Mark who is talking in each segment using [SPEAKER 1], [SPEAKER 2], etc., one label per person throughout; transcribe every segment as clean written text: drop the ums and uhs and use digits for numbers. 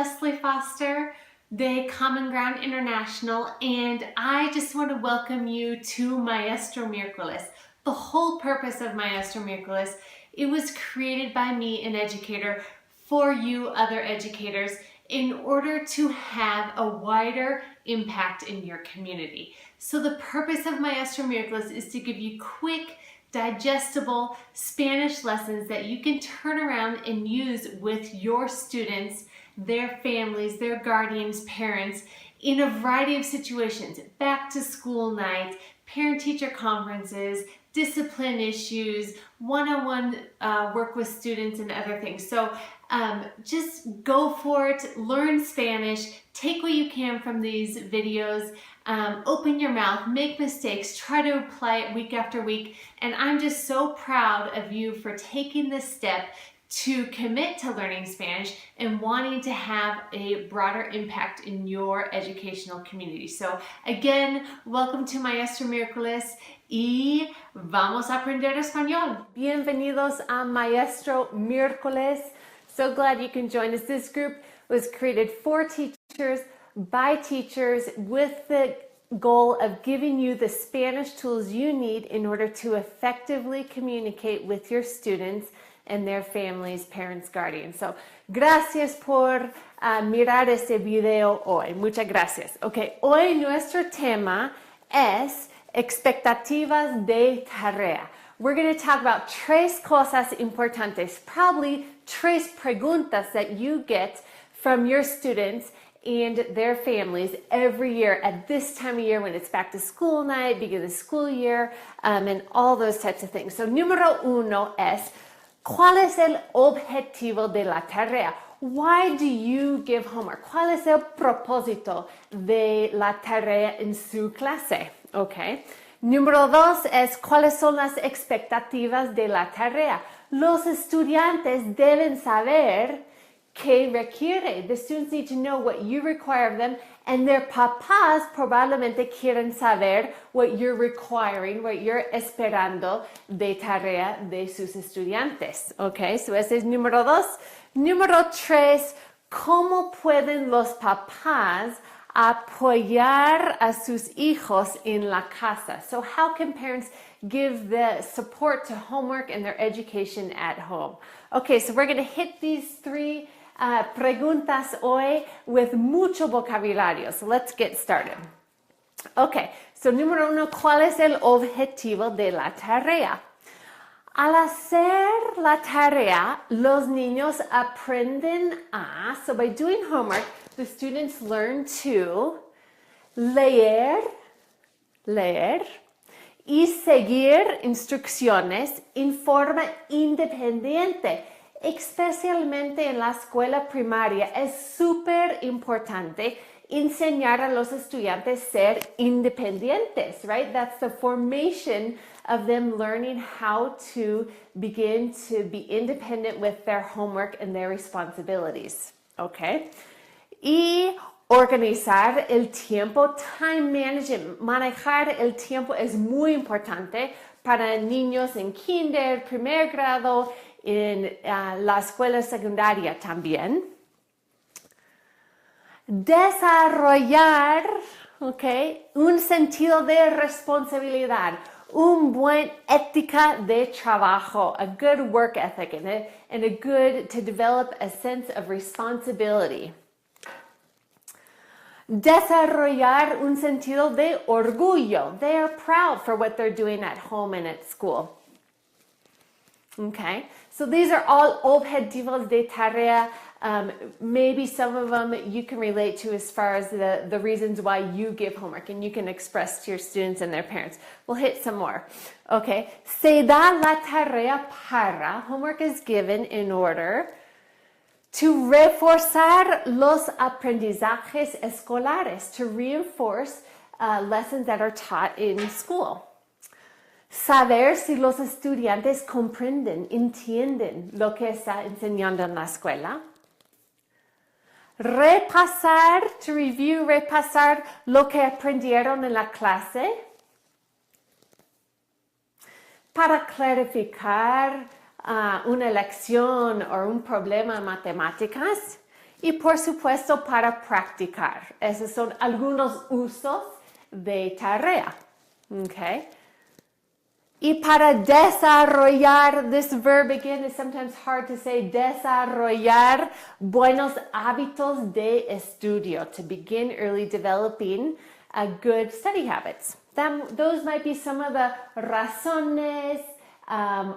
[SPEAKER 1] Leslie Foster de Common Ground International, and I just want to welcome you to Maestro Miércoles. The whole purpose of Maestro Miércoles, it was created by me, an educator, for you other educators, in order to have a wider impact in your community. So the purpose of Maestro Miércoles is to give you quick, digestible Spanish lessons that you can turn around and use with your students, their families, their guardians, parents, in a variety of situations. Back to school night, parent-teacher conferences, discipline issues, one-on-one work with students and other things. So just go for it, learn Spanish, take what you can from these videos, open your mouth, make mistakes, try to apply it week after week. And I'm just so proud of you for taking this step to commit to learning Spanish and wanting to have a broader impact in your educational community. So again, welcome to Maestro Miércoles y vamos a aprender español. Bienvenidos a Maestro Miércoles. So glad you can join us. This group was created for teachers, by teachers, with the goal of giving you the Spanish tools you need in order to effectively communicate with your students and their families, parents, guardians. So, gracias por mirar este video hoy. Muchas gracias. Okay, hoy nuestro tema es expectativas de tarea. We're going to talk about tres cosas importantes, probably tres preguntas that you get from your students and their families every year at this time of year when it's back to school night, beginning of the school year, and all those types of things. So, número uno es, ¿cuál es el objetivo de la tarea? Why do you give homework? ¿Cuál es el propósito de la tarea en su clase? Okay. Número dos es, ¿cuáles son las expectativas de la tarea? Los estudiantes deben saber qué requiere. The students need to know what you require of them, and their papás probablemente quieren saber what you're requiring, what you're esperando de tarea de sus estudiantes. Okay, so ese es número dos. Número tres, ¿cómo pueden los papás apoyar a sus hijos en la casa? So how can parents give the support to homework and their education at home? Okay, so we're going to hit these three preguntas hoy with mucho vocabulario. So let's get started. Okay, so número uno, ¿cuál es el objetivo de la tarea? Al hacer la tarea, los niños aprenden a, so by doing homework, the students learn to leer y seguir instrucciones en forma independiente. Especialmente en la escuela primaria, es súper importante enseñar a los estudiantes ser independientes, right? That's the formation of them learning how to begin to be independent with their homework and their responsibilities, okay? Y organizar el tiempo, time management, manejar el tiempo es muy importante para niños en kinder, primer grado, en la escuela secundaria también. Desarrollar, okay, un sentido de responsabilidad, un buen ética de trabajo, a good work ethic, and a good, to develop a sense of responsibility. Desarrollar un sentido de orgullo. They are proud for what they're doing at home and at school. Okay, so these are all objetivos de tarea. Maybe some of them you can relate to as far as the reasons why you give homework, and you can express to your students and their parents. We'll hit some more. Okay, se da la tarea para, homework is given in order to reforzar los aprendizajes escolares, to reinforce lessons that are taught in school. Saber si los estudiantes comprenden, entienden lo que está enseñando en la escuela. Repasar, to review, repasar lo que aprendieron en la clase. Para clarificar una lección o un problema en matemáticas. Y por supuesto para practicar. Esos son algunos usos de tarea. Okay? Y para desarrollar, this verb again is sometimes hard to say, desarrollar buenos hábitos de estudio, to begin early developing good study habits. Those might be some of the razones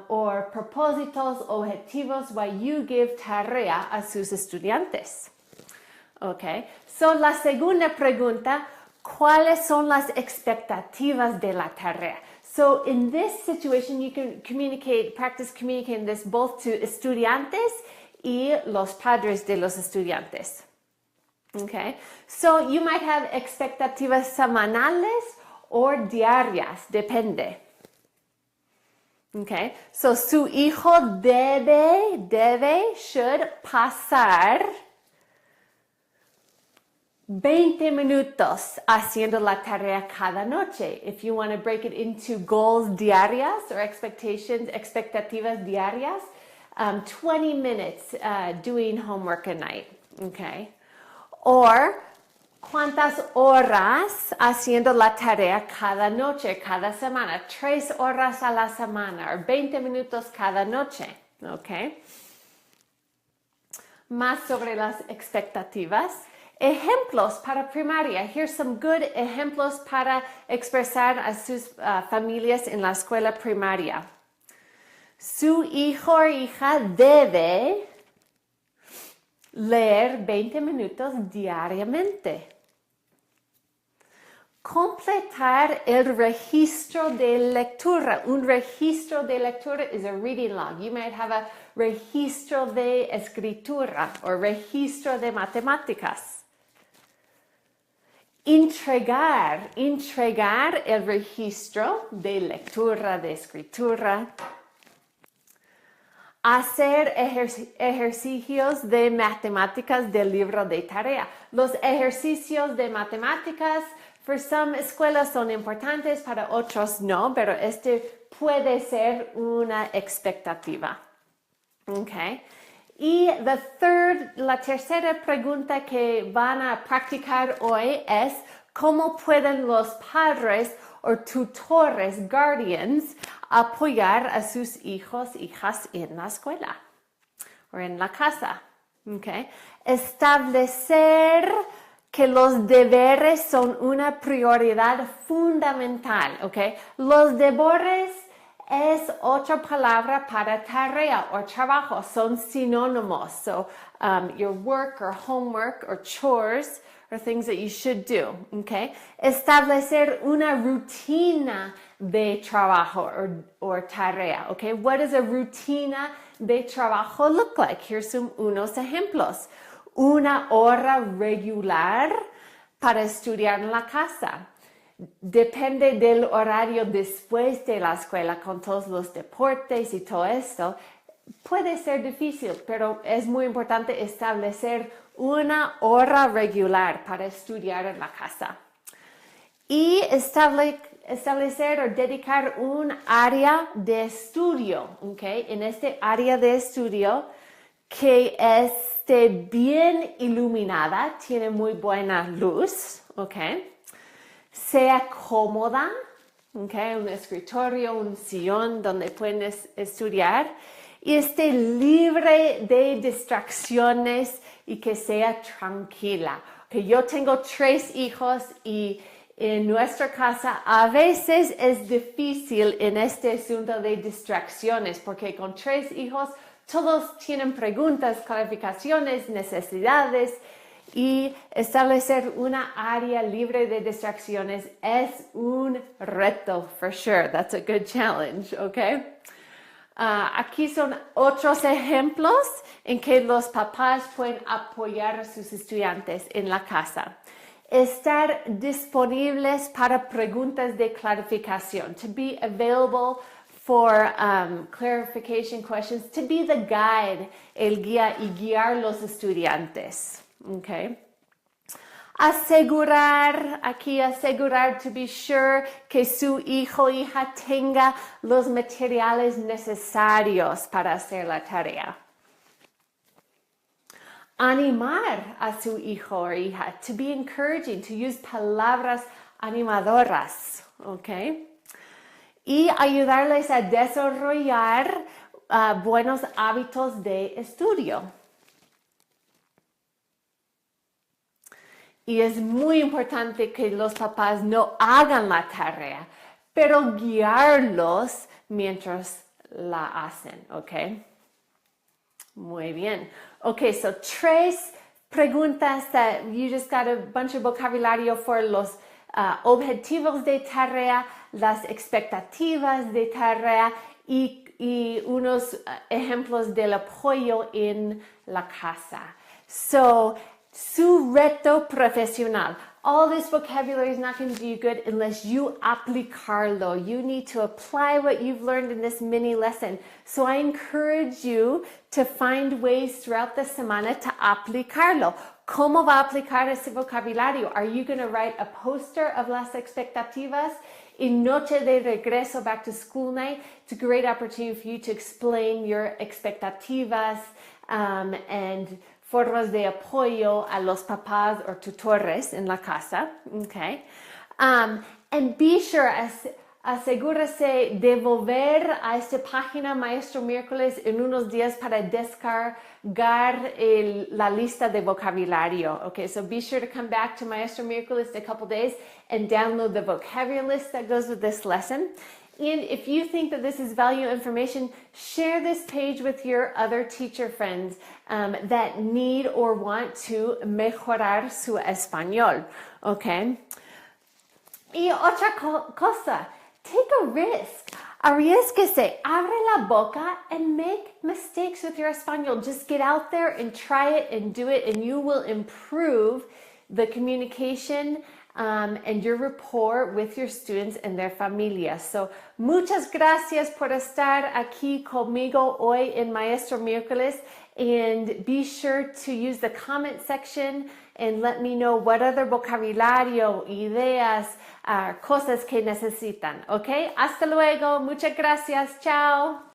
[SPEAKER 1] or propósitos, objetivos why you give tarea a sus estudiantes. Okay, so la segunda pregunta, ¿cuáles son las expectativas de la tarea? So in this situation, you can practice communicating this both to estudiantes y los padres de los estudiantes. Okay, so you might have expectativas semanales or diarias, depende. Okay, so su hijo should pasar 20 minutos haciendo la tarea cada noche. If you want to break it into goals diarias or expectativas diarias, 20 minutes doing homework a night, okay? Or, ¿cuántas horas haciendo la tarea cada noche, cada semana? 3 horas a la semana, or 20 minutos cada noche, okay? Más sobre las expectativas. Ejemplos para primaria. Here's some good ejemplos para expresar a sus familias en la escuela primaria. Su hijo o hija debe leer 20 minutos diariamente. Completar el registro de lectura. Un registro de lectura is a reading log. You might have a registro de escritura or registro de matemáticas. Entregar el registro de lectura, de escritura. Hacer ejercicios de matemáticas del libro de tarea. Los ejercicios de matemáticas, for some escuelas son importantes, para otros no, pero este puede ser una expectativa. Okay. Y la tercera pregunta que van a practicar hoy es cómo pueden los padres o tutores, guardians, apoyar a sus hijos, hijas en la escuela o en la casa. Okay. Establecer que los deberes son una prioridad fundamental. Okay. Los deberes es otra palabra para tarea o trabajo, son sinónimos. So your work or homework or chores are things that you should do, okay? Establecer una rutina de trabajo or tarea, okay? What does a rutina de trabajo look like? Here's unos ejemplos. Una hora regular para estudiar en la casa. Depende del horario después de la escuela con todos los deportes y todo esto. Puede ser difícil, pero es muy importante establecer una hora regular para estudiar en la casa. Y establecer o dedicar un área de estudio, ¿okay? En este área de estudio que esté bien iluminada, tiene muy buena luz, ¿okay? Sea cómoda, okay, un escritorio, un sillón donde pueden estudiar y esté libre de distracciones y que sea tranquila. Okay, yo tengo 3 hijos y en nuestra casa a veces es difícil en este asunto de distracciones porque con 3 hijos todos tienen preguntas, clarificaciones, necesidades. Y establecer una área libre de distracciones es un reto, for sure. That's a good challenge, okay? Aquí son otros ejemplos en que los papás pueden apoyar a sus estudiantes en la casa. Estar disponibles para preguntas de clarificación. To be available for clarification questions. To be the guide, el guía y guiar los estudiantes. Okay. Asegurar, to be sure que su hijo o hija tenga los materiales necesarios para hacer la tarea. animar a su hijo o hija, to be encouraging, to use palabras animadoras, ¿ok? Y ayudarles a desarrollar buenos hábitos de estudio. Y es muy importante que los papás no hagan la tarea, pero guiarlos mientras la hacen, ¿ok? Muy bien. Okay, so 3 preguntas that you just got a bunch of vocabulario for los objetivos de tarea, las expectativas de tarea y unos ejemplos del apoyo en la casa. So, su reto profesional. All this vocabulary is not going to do you good unless you aplicarlo. You need to apply what you've learned in this mini lesson. So I encourage you to find ways throughout the semana to aplicarlo. ¿Cómo va a aplicar ese vocabulario? Are you going to write a poster of las expectativas? In Noche de Regreso, back to school night, it's a great opportunity for you to explain your expectativas and formas de apoyo a los papás or tutores en la casa, okay? And be sure, asegúrese de volver a esta página Maestro Miércoles en unos días para descargar la lista de vocabulario, okay? So be sure to come back to Maestro Miércoles in a couple days and download the vocabulary list that goes with this lesson. And if you think that this is valuable information, share this page with your other teacher friends that need or want to mejorar su español, okay? Y otra cosa, take a risk. Arriesguese, abre la boca and make mistakes with your español. Just get out there and try it and do it, and you will improve the communication and your rapport with your students and their familias. So, muchas gracias por estar aquí conmigo hoy en Maestro Miércoles, and be sure to use the comment section and let me know what other vocabulario, ideas, cosas que necesitan, ¿ok? Hasta luego, muchas gracias, chao.